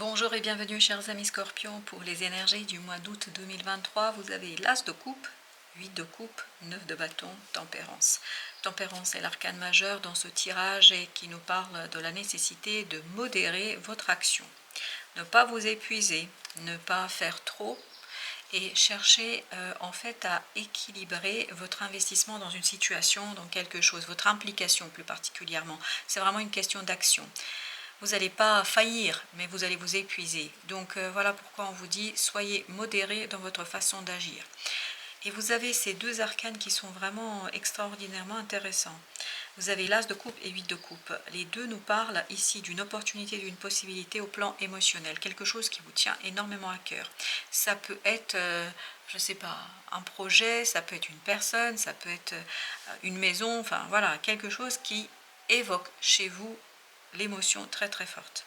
Bonjour et bienvenue chers amis Scorpions pour les énergies du mois d'août 2023. Vous avez l'As de coupe, 8 de coupe, 9 de bâton, tempérance. Tempérance est l'arcane majeur dans ce tirage et qui nous parle de la nécessité de modérer votre action. Ne pas vous épuiser, ne pas faire trop et chercher en fait à équilibrer votre investissement dans une situation, dans quelque chose, votre implication plus particulièrement. C'est vraiment une question d'action. Vous n'allez pas faillir, mais vous allez vous épuiser. Donc voilà pourquoi on vous dit, soyez modérés dans votre façon d'agir. Et vous avez ces deux arcanes qui sont vraiment extraordinairement intéressants. Vous avez l'As de coupe et 8 de coupe. Les deux nous parlent ici d'une opportunité, d'une possibilité au plan émotionnel, quelque chose qui vous tient énormément à cœur. Ça peut être, je ne sais pas, un projet, ça peut être une personne, ça peut être une maison, enfin voilà, quelque chose qui évoque chez vous l'émotion très très forte.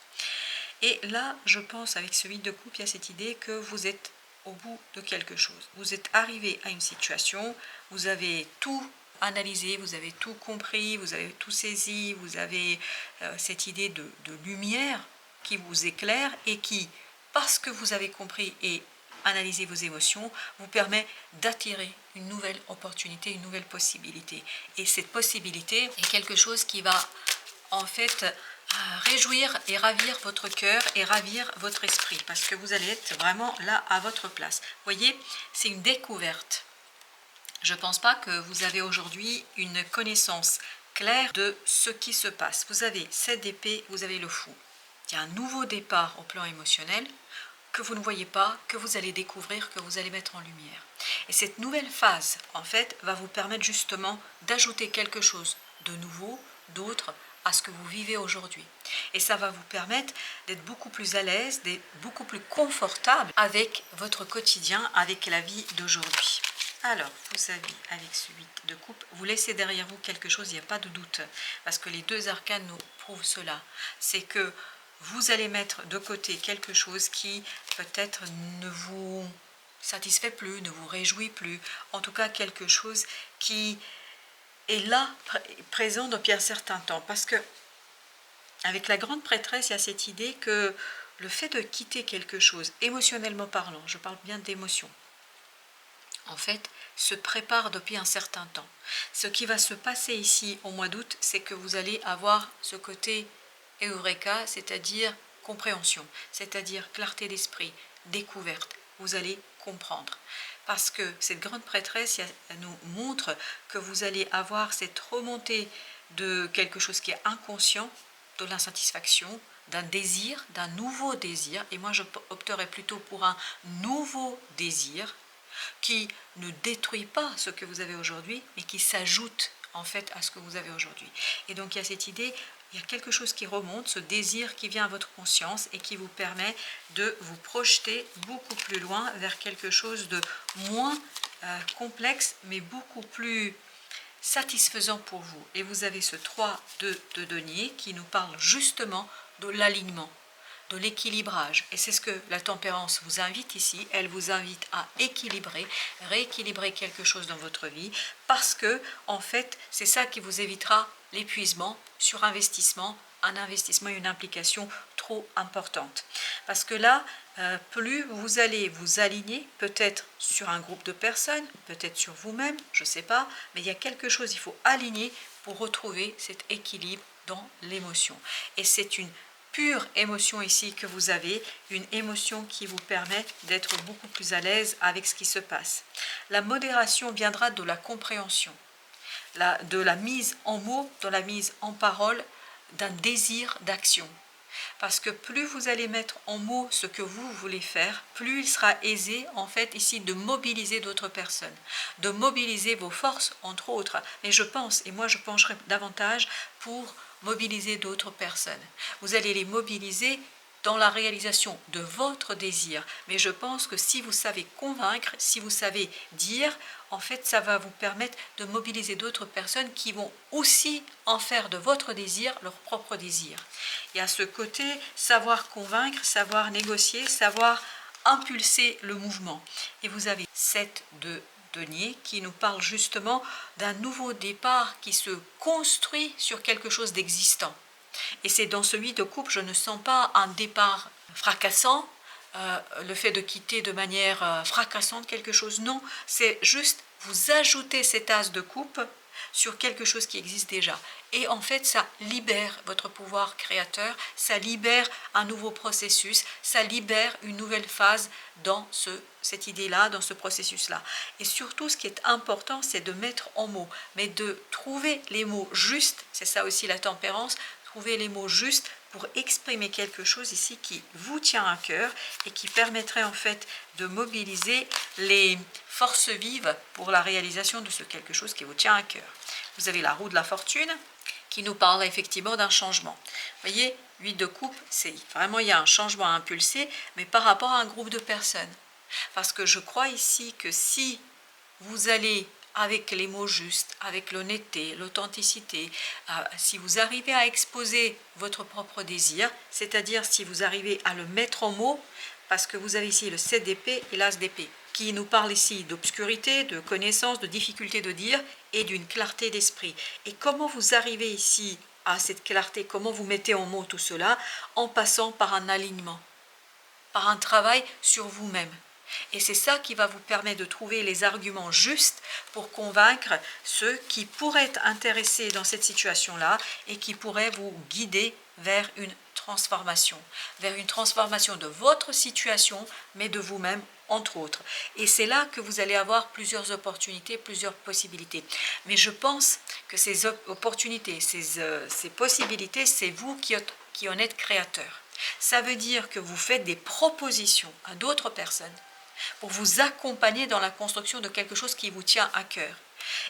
Et là, je pense, avec ce 8 de coupe, il y a cette idée que vous êtes au bout de quelque chose. Vous êtes arrivé à une situation, vous avez tout analysé, vous avez tout compris, vous avez tout saisi, vous avez cette idée de lumière qui vous éclaire et qui, parce que vous avez compris et analysé vos émotions, vous permet d'attirer une nouvelle opportunité, une nouvelle possibilité. Et cette possibilité est quelque chose qui va en fait réjouir et ravir votre cœur et ravir votre esprit, parce que vous allez être vraiment là à votre place. Vous voyez, c'est une découverte. Je ne pense pas que vous avez aujourd'hui une connaissance claire de ce qui se passe. Vous avez 7 d'épée, vous avez le fou. Il y a un nouveau départ au plan émotionnel que vous ne voyez pas, que vous allez découvrir, que vous allez mettre en lumière. Et cette nouvelle phase, en fait, va vous permettre justement d'ajouter quelque chose de nouveau, d'autre, à ce que vous vivez aujourd'hui. Et ça va vous permettre d'être beaucoup plus à l'aise, d'être beaucoup plus confortable avec votre quotidien, avec la vie d'aujourd'hui. Alors, vous avez, avec ce 8 de coupe, vous laissez derrière vous quelque chose, il n'y a pas de doute, parce que les deux arcanes nous prouvent cela. C'est que vous allez mettre de côté quelque chose qui peut-être ne vous satisfait plus, ne vous réjouit plus, en tout cas quelque chose qui est là, présent depuis un certain temps. Parce que, avec la grande prêtresse, il y a cette idée que le fait de quitter quelque chose, émotionnellement parlant, je parle bien d'émotion, en fait, se prépare depuis un certain temps. Ce qui va se passer ici au mois d'août, c'est que vous allez avoir ce côté Eureka, c'est-à-dire compréhension, c'est-à-dire clarté d'esprit, découverte. Vous allez comprendre. Parce que cette grande prêtresse elle nous montre que vous allez avoir cette remontée de quelque chose qui est inconscient, de l'insatisfaction, d'un désir, d'un nouveau désir. Et moi, je opterais plutôt pour un nouveau désir qui ne détruit pas ce que vous avez aujourd'hui, mais qui s'ajoute en fait à ce que vous avez aujourd'hui. Et donc il y a cette idée, il y a quelque chose qui remonte, ce désir qui vient à votre conscience et qui vous permet de vous projeter beaucoup plus loin vers quelque chose de moins complexe, mais beaucoup plus satisfaisant pour vous. Et vous avez ce 3 de denier qui nous parle justement de l'alignement, de l'équilibrage. Et c'est ce que la tempérance vous invite ici. Elle vous invite à équilibrer, rééquilibrer quelque chose dans votre vie, parce que, en fait, c'est ça qui vous évitera l'épuisement, surinvestissement, un investissement et une implication trop importante. Parce que là, plus vous allez vous aligner, peut-être sur un groupe de personnes, peut-être sur vous-même, je ne sais pas, mais il y a quelque chose, il faut aligner pour retrouver cet équilibre dans l'émotion. Et c'est une pure émotion ici que vous avez, une émotion qui vous permet d'être beaucoup plus à l'aise avec ce qui se passe. La modération viendra de la compréhension, de la mise en mots, de la mise en parole, d'un désir d'action. Parce que plus vous allez mettre en mots ce que vous voulez faire, plus il sera aisé en fait ici de mobiliser d'autres personnes, de mobiliser vos forces entre autres. Mais je pense, et moi je pencherai davantage pour mobiliser d'autres personnes. Vous allez les mobiliser dans la réalisation de votre désir. Mais je pense que si vous savez convaincre, si vous savez dire, en fait, ça va vous permettre de mobiliser d'autres personnes qui vont aussi en faire de votre désir leur propre désir. Il y a ce côté savoir convaincre, savoir négocier, savoir impulser le mouvement. Et vous avez 7 de denier qui nous parle justement d'un nouveau départ qui se construit sur quelque chose d'existant. Et c'est dans ce 8 de coupe, je ne sens pas un départ fracassant, le fait de quitter de manière fracassante quelque chose. Non, c'est juste vous ajoutez cet as de coupe sur quelque chose qui existe déjà. Et en fait, ça libère votre pouvoir créateur, ça libère un nouveau processus, ça libère une nouvelle phase dans cette idée-là, dans ce processus-là. Et surtout, ce qui est important, c'est de mettre en mots, mais de trouver les mots justes, c'est ça aussi la tempérance, trouver les mots justes pour exprimer quelque chose ici qui vous tient à cœur et qui permettrait en fait de mobiliser les forces vives pour la réalisation de ce quelque chose qui vous tient à cœur. Vous avez la roue de la fortune qui nous parle effectivement d'un changement. Vous voyez, 8 de coupe, c'est vraiment il y a un changement à impulser, mais par rapport à un groupe de personnes. Parce que je crois ici que si vous allez avec les mots justes, avec l'honnêteté, l'authenticité, si vous arrivez à exposer votre propre désir, c'est-à-dire si vous arrivez à le mettre en mots, parce que vous avez ici le 7 d'épée et l'as d'épée, qui nous parle ici d'obscurité, de connaissance, de difficulté de dire et d'une clarté d'esprit. Et comment vous arrivez ici à cette clarté, comment vous mettez en mots tout cela, en passant par un alignement, par un travail sur vous-même. Et c'est ça qui va vous permettre de trouver les arguments justes pour convaincre ceux qui pourraient être intéressés dans cette situation-là et qui pourraient vous guider vers une transformation de votre situation, mais de vous-même, entre autres. Et c'est là que vous allez avoir plusieurs opportunités, plusieurs possibilités. Mais je pense que ces opportunités, ces possibilités, c'est vous qui en êtes créateur. Ça veut dire que vous faites des propositions à d'autres personnes pour vous accompagner dans la construction de quelque chose qui vous tient à cœur.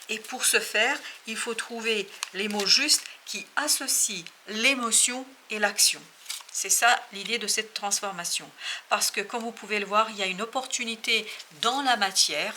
Et pour ce faire, il faut trouver les mots justes qui associent l'émotion et l'action. C'est ça l'idée de cette transformation. Parce que comme vous pouvez le voir, il y a une opportunité dans la matière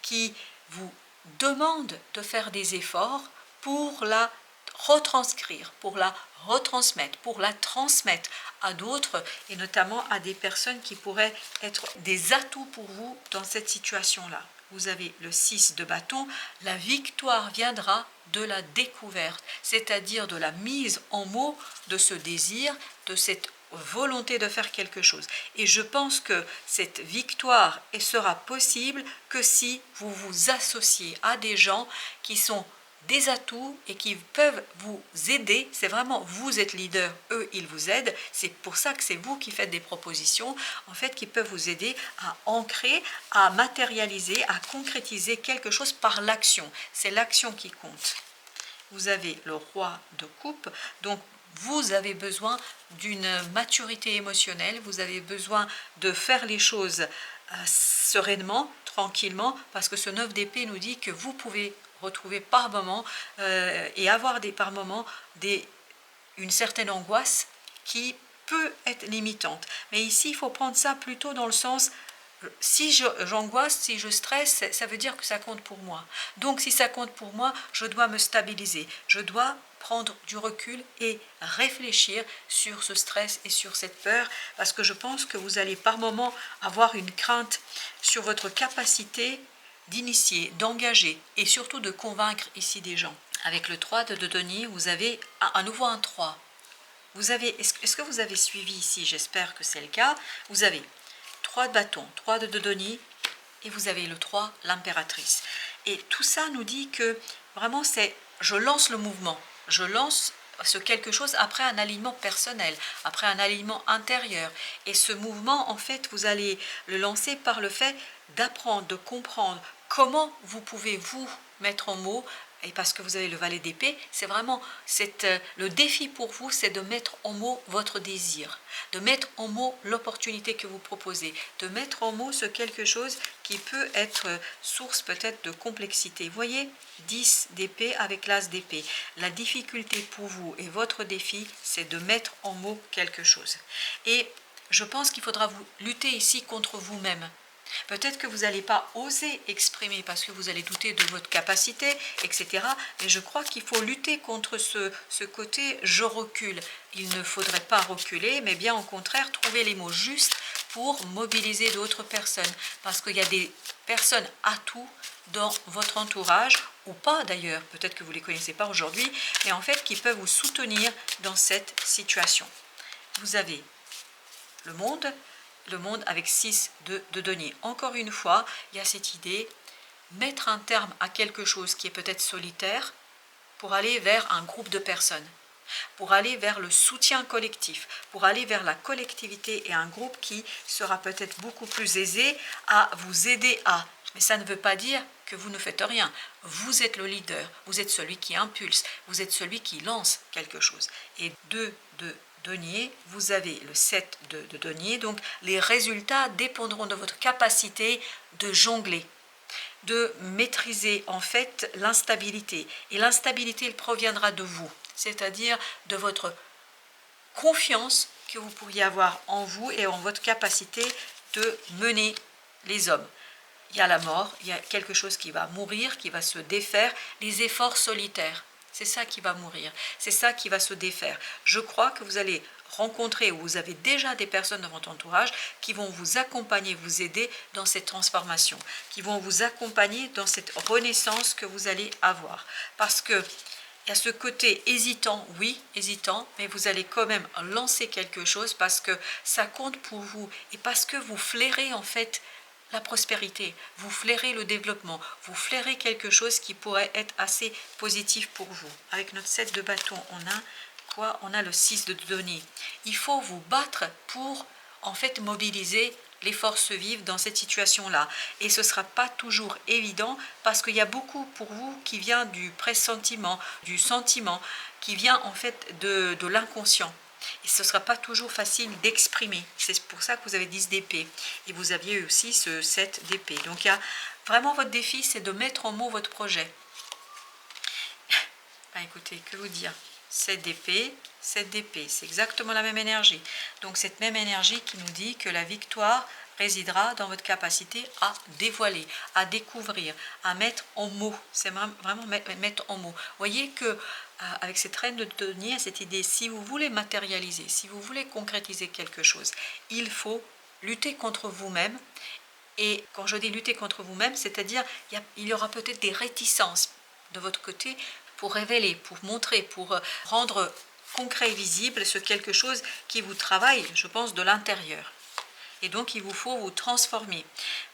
qui vous demande de faire des efforts pour la retranscrire, pour la retransmettre, pour la transmettre à d'autres et notamment à des personnes qui pourraient être des atouts pour vous dans cette situation-là. Vous avez le 6 de bâton, la victoire viendra de la découverte, c'est-à-dire de la mise en mots de ce désir, de cette volonté de faire quelque chose. Et je pense que cette victoire sera possible que si vous vous associez à des gens qui sont des atouts et qui peuvent vous aider. C'est vraiment, vous êtes leader, eux, ils vous aident. C'est pour ça que c'est vous qui faites des propositions, en fait, qui peuvent vous aider à ancrer, à matérialiser, à concrétiser quelque chose par l'action. C'est l'action qui compte. Vous avez le roi de coupe, donc vous avez besoin d'une maturité émotionnelle, vous avez besoin de faire les choses sereinement, tranquillement, parce que ce 9 d'épée nous dit que vous pouvez retrouver par moment et avoir par moment une certaine angoisse qui peut être limitante. Mais ici, il faut prendre ça plutôt dans le sens, si j'angoisse, si je stresse, ça veut dire que ça compte pour moi. Donc si ça compte pour moi, je dois me stabiliser, je dois prendre du recul et réfléchir sur ce stress et sur cette peur, parce que je pense que vous allez par moment avoir une crainte sur votre capacité d'initier, d'engager et surtout de convaincre ici des gens. Avec le 3 de denier, vous avez à nouveau un 3. Est-ce que vous avez suivi ici? J'espère que c'est le cas. Vous avez 3 de bâton, 3 de denier et vous avez le 3, l'impératrice. Et tout ça nous dit que vraiment c'est, je lance le mouvement, je lance ce quelque chose après un alignement personnel, après un alignement intérieur. Et ce mouvement, en fait, vous allez le lancer par le fait d'apprendre, de comprendre comment vous pouvez vous mettre en mots. Et parce que vous avez le valet d'épée, c'est vraiment le défi pour vous, c'est de mettre en mots votre désir, de mettre en mots l'opportunité que vous proposez, de mettre en mots ce quelque chose qui peut être source peut-être de complexité. Vous voyez, 10 d'épée avec l'as d'épée. La difficulté pour vous et votre défi, c'est de mettre en mots quelque chose. Et je pense qu'il faudra vous lutter ici contre vous-même. Peut-être que vous n'allez pas oser exprimer parce que vous allez douter de votre capacité, etc. Mais je crois qu'il faut lutter contre ce côté « je recule ». Il ne faudrait pas reculer, mais bien au contraire, trouver les mots justes pour mobiliser d'autres personnes. Parce qu'il y a des personnes atouts dans votre entourage, ou pas d'ailleurs, peut-être que vous ne les connaissez pas aujourd'hui, mais en fait qui peuvent vous soutenir dans cette situation. Vous avez le monde avec 6 de denier. Encore une fois, il y a cette idée, mettre un terme à quelque chose qui est peut-être solitaire pour aller vers un groupe de personnes, pour aller vers le soutien collectif, pour aller vers la collectivité et un groupe qui sera peut-être beaucoup plus aisé à vous aider à. Mais ça ne veut pas dire que vous ne faites rien. Vous êtes le leader, vous êtes celui qui impulse, vous êtes celui qui lance quelque chose. Et 2 de denier, vous avez le 7 de denier, donc les résultats dépendront de votre capacité de jongler, de maîtriser en fait l'instabilité. Et l'instabilité, elle proviendra de vous, c'est-à-dire de votre confiance que vous pourriez avoir en vous et en votre capacité de mener les hommes. Il y a la mort, il y a quelque chose qui va mourir, qui va se défaire, les efforts solitaires. C'est ça qui va mourir, c'est ça qui va se défaire. Je crois que vous allez rencontrer, ou vous avez déjà des personnes dans votre entourage qui vont vous accompagner, vous aider dans cette transformation, qui vont vous accompagner dans cette renaissance que vous allez avoir. Parce que il y a ce côté hésitant, oui, hésitant, mais vous allez quand même lancer quelque chose parce que ça compte pour vous et parce que vous flairez en fait la prospérité, vous flairez le développement, vous flairez quelque chose qui pourrait être assez positif pour vous. Avec notre 7 de bâton, on a quoi? On a le 6 de denier. Il faut vous battre pour en fait mobiliser les forces vives dans cette situation-là. Et ce ne sera pas toujours évident parce qu'il y a beaucoup pour vous qui vient du pressentiment, du sentiment, qui vient en fait de l'inconscient. Et ce ne sera pas toujours facile d'exprimer. C'est pour ça que vous avez 10 d'épée. Et vous aviez aussi ce 7 d'épée. Donc il y a vraiment votre défi, c'est de mettre en mots votre projet. Ben, écoutez, que vous dire? 7 d'épée, 7 d'épée, c'est exactement la même énergie. Donc cette même énergie qui nous dit que la victoire résidera dans votre capacité à dévoiler, à découvrir, à mettre en mots. C'est vraiment mettre en mots. Vous voyez que avec cette reine de denier, cette idée, si vous voulez matérialiser, si vous voulez concrétiser quelque chose, il faut lutter contre vous-même. Et quand je dis lutter contre vous-même, c'est-à-dire il y aura peut-être des réticences de votre côté pour révéler, pour montrer, pour rendre concret et visible ce quelque chose qui vous travaille, je pense, de l'intérieur. Et donc, il vous faut vous transformer.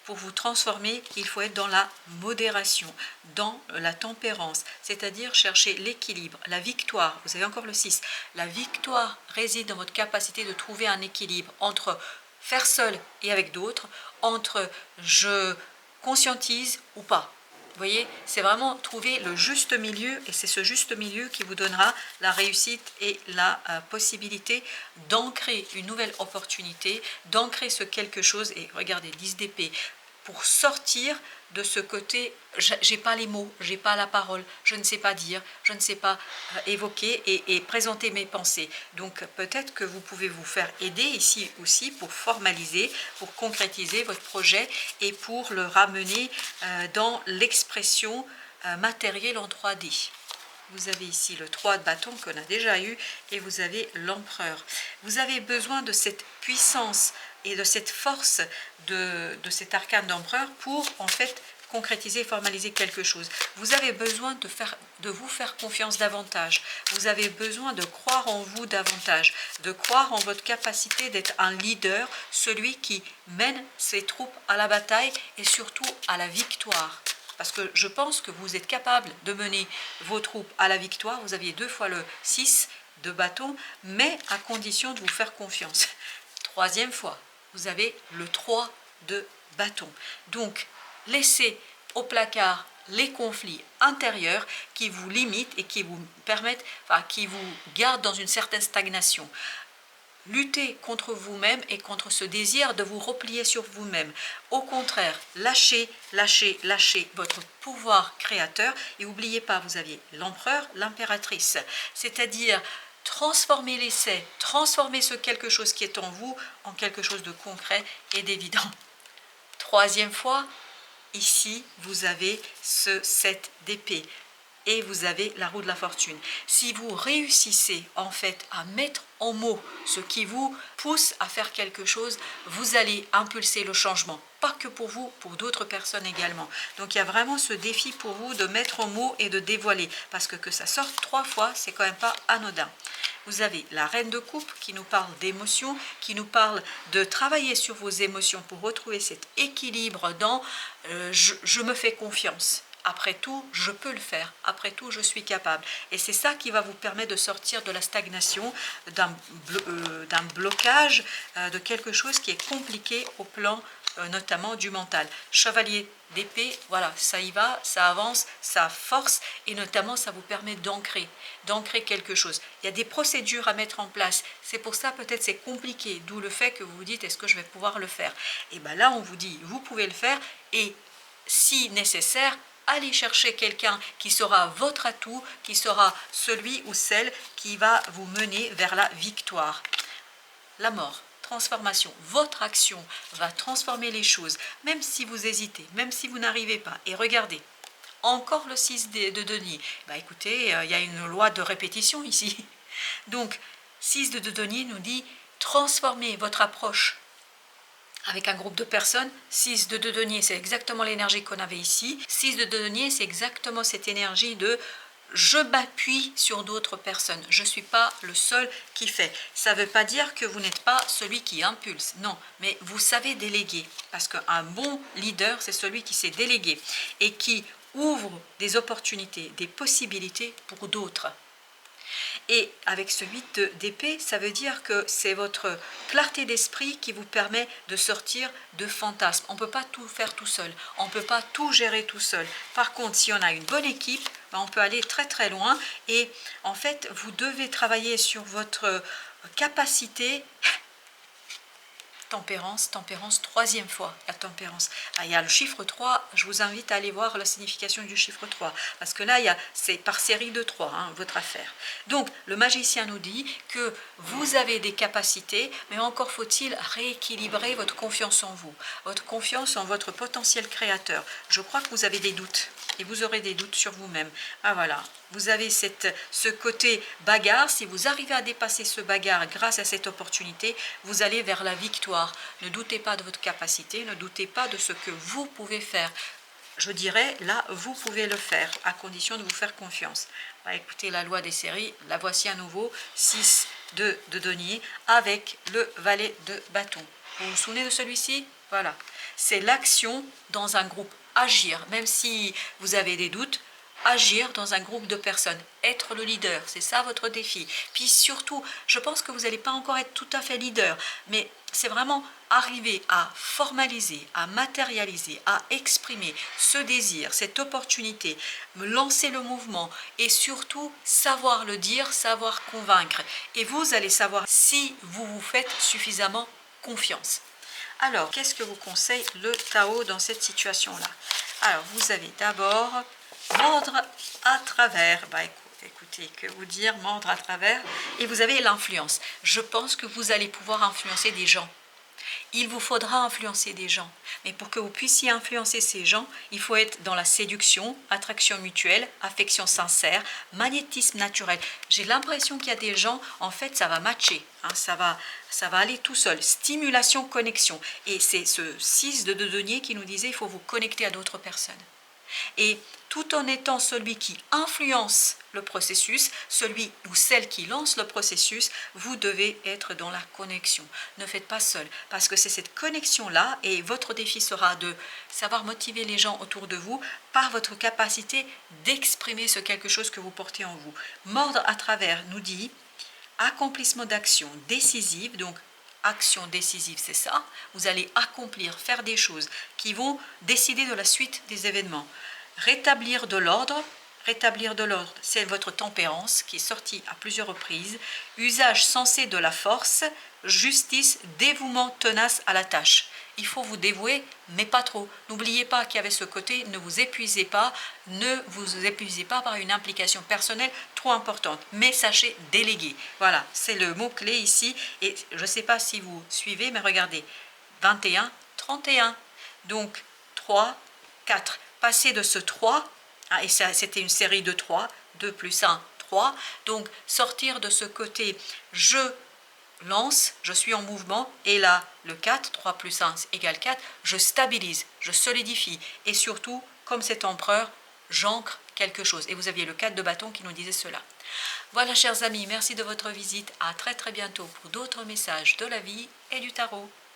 Pour vous transformer, il faut être dans la modération, dans la tempérance, c'est-à-dire chercher l'équilibre, la victoire. Vous avez encore le 6. La victoire réside dans votre capacité de trouver un équilibre entre faire seul et avec d'autres, entre je conscientise ou pas. Vous voyez, c'est vraiment trouver le juste milieu et c'est ce juste milieu qui vous donnera la réussite et la possibilité d'ancrer une nouvelle opportunité, d'ancrer ce quelque chose. Et regardez, 10 d'épée, pour sortir de ce côté, j'ai pas les mots, j'ai pas la parole, je ne sais pas dire, je ne sais pas évoquer et présenter mes pensées. Donc peut-être que vous pouvez vous faire aider ici aussi pour formaliser, pour concrétiser votre projet et pour le ramener dans l'expression matérielle en 3D. Vous avez ici le 3 de bâton qu'on a déjà eu et vous avez l'empereur. Vous avez besoin de cette puissance et de cette force de cet arcane d'empereur pour en fait concrétiser, formaliser quelque chose. Vous avez besoin de vous faire confiance davantage. Vous avez besoin de croire en vous davantage, de croire en votre capacité d'être un leader, celui qui mène ses troupes à la bataille et surtout à la victoire. Parce que je pense que vous êtes capable de mener vos troupes à la victoire. Vous aviez 2 fois le 6 de bâton, mais à condition de vous faire confiance. 3e fois, vous avez le 3 de bâton. Donc, laissez au placard les conflits intérieurs qui vous limitent et qui vous permettent, qui vous gardent dans une certaine stagnation. Luttez contre vous-même et contre ce désir de vous replier sur vous-même. Au contraire, lâchez votre pouvoir créateur et n'oubliez pas, vous aviez l'empereur, l'impératrice, c'est-à-dire transformer l'essai, transformer ce quelque chose qui est en vous en quelque chose de concret et d'évident. 3e fois, ici, vous avez ce 7 d'épée. Et vous avez la roue de la fortune. Si vous réussissez en fait à mettre en mots ce qui vous pousse à faire quelque chose, vous allez impulser le changement. Pas que pour vous, pour d'autres personnes également. Donc il y a vraiment ce défi pour vous de mettre en mots et de dévoiler. Parce que ça sorte 3 fois, c'est quand même pas anodin. vous avez la reine de coupe qui nous parle d'émotions, qui nous parle de travailler sur vos émotions pour retrouver cet équilibre dans je me fais confiance. Après tout, je peux le faire. Après tout, je suis capable. Et c'est ça qui va vous permettre de sortir de la stagnation, d'un blocage, de quelque chose qui est compliqué au plan notamment du mental. Chevalier d'épée, voilà, ça y va, ça avance, ça force et notamment ça vous permet d'ancrer quelque chose. Il y a des procédures à mettre en place. C'est pour ça peut-être c'est compliqué, d'où le fait que vous vous dites est-ce que je vais pouvoir le faire? Et bien là on vous dit vous pouvez le faire et si nécessaire, allez chercher quelqu'un qui sera votre atout, qui sera celui ou celle qui va vous mener vers la victoire. La mort, transformation, votre action va transformer les choses, même si vous hésitez, même si vous n'arrivez pas. Et regardez, encore le 6 de denier. Bah écoutez, il y a une loi de répétition ici. Donc, 6 de denier nous dit transformez votre approche avec un groupe de personnes. 6 de denier, c'est exactement l'énergie qu'on avait ici. 6 de denier, c'est exactement cette énergie de je m'appuie sur d'autres personnes. Je ne suis pas le seul qui fait. Ça ne veut pas dire que vous n'êtes pas celui qui impulse. Non, mais vous savez déléguer. Parce qu'un bon leader, c'est celui qui sait déléguer et qui ouvre des opportunités, des possibilités pour d'autres. Et avec ce 8 d'épée, ça veut dire que c'est votre clarté d'esprit qui vous permet de sortir de fantasmes. On ne peut pas tout faire tout seul, on ne peut pas tout gérer tout seul. Par contre, si on a une bonne équipe, on peut aller très très loin. Et en fait, vous devez travailler sur votre capacité. Tempérance, troisième fois, la tempérance. Ah, il y a le chiffre 3, je vous invite à aller voir la signification du chiffre 3, parce que là, c'est par série de 3, votre affaire. Donc, le magicien nous dit que vous avez des capacités, mais encore faut-il rééquilibrer votre confiance en vous, votre confiance en votre potentiel créateur. Je crois que vous avez des doutes, et vous aurez des doutes sur vous-même. Ah voilà, vous avez ce côté bagarre. Si vous arrivez à dépasser ce bagarre grâce à cette opportunité, vous allez vers la victoire. Ne doutez pas de votre capacité, ne doutez pas de ce que vous pouvez faire. Je dirais, là, vous pouvez le faire, à condition de vous faire confiance. Bah, écoutez, la loi des séries, la voici à nouveau, 6 de denier, avec le valet de bâton. Vous vous souvenez de celui-ci? Voilà. C'est l'action dans un groupe, agir, même si vous avez des doutes, agir dans un groupe de personnes, être le leader, c'est ça votre défi. Puis surtout, je pense que vous n'allez pas encore être tout à fait leader, mais c'est vraiment arriver à formaliser, à matérialiser, à exprimer ce désir, cette opportunité, lancer le mouvement et surtout savoir le dire, savoir convaincre. Et vous allez savoir si vous vous faites suffisamment confiance. Alors, qu'est-ce que vous conseille le Tao dans cette situation-là? Alors, vous avez d'abord mordre à travers. Bah, écoutez, que vous dire, mordre à travers. Et vous avez l'influence. Je pense que vous allez pouvoir influencer des gens. Il vous faudra influencer des gens. Mais pour que vous puissiez influencer ces gens, il faut être dans la séduction, attraction mutuelle, affection sincère, magnétisme naturel. J'ai l'impression qu'il y a des gens, en fait, ça va matcher. Ça va aller tout seul. Stimulation, connexion. Et c'est ce 6 de denier qui nous disait il faut vous connecter à d'autres personnes. Et tout en étant celui qui influence le processus, celui ou celle qui lance le processus, vous devez être dans la connexion. Ne faites pas seul, parce que c'est cette connexion-là, et votre défi sera de savoir motiver les gens autour de vous par votre capacité d'exprimer ce quelque chose que vous portez en vous. Mordre à travers nous dit accomplissement d'action décisive, donc action décisive, c'est ça. Vous allez accomplir, faire des choses qui vont décider de la suite des événements. Rétablir de l'ordre, c'est votre tempérance qui est sortie à plusieurs reprises. Usage sensé de la force, justice, dévouement tenace à la tâche. Il faut vous dévouer, mais pas trop. N'oubliez pas qu'il y avait ce côté, ne vous épuisez pas par une implication personnelle trop importante. Mais sachez déléguer. Voilà, c'est le mot-clé ici. Et je ne sais pas si vous suivez, mais regardez, 21, 31. Donc, 3, 4. Passer de ce 3, et c'était une série de 3, 2 plus 1, 3. Donc, sortir de ce côté, je lance, je suis en mouvement, et là, le 4, 3 plus 1 égale 4, je stabilise, je solidifie, et surtout, comme cet empereur, j'ancre quelque chose. Et vous aviez le 4 de bâton qui nous disait cela. Voilà chers amis, merci de votre visite. À très très bientôt pour d'autres messages de la vie et du tarot.